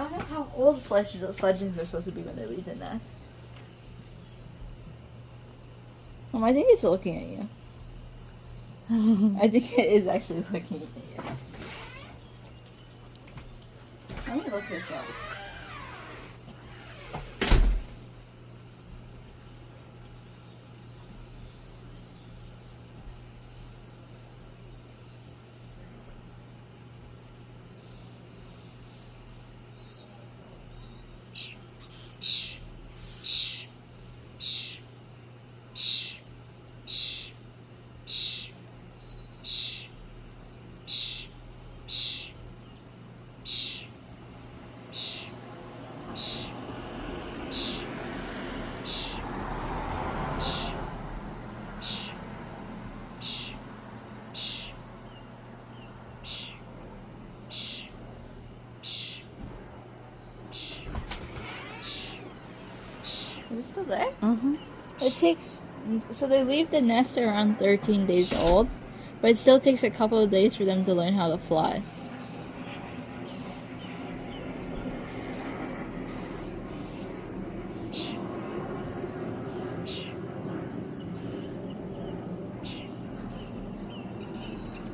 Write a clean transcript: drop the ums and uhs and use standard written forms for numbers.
find out how old fledglings are supposed to be when they leave the nest. I think it's looking at you. I think it is actually looking at you. Let me look this up. Is it still there? Mm-hmm. It takes... So they leave the nest around 13 days old, but it still takes a couple of days for them to learn how to fly.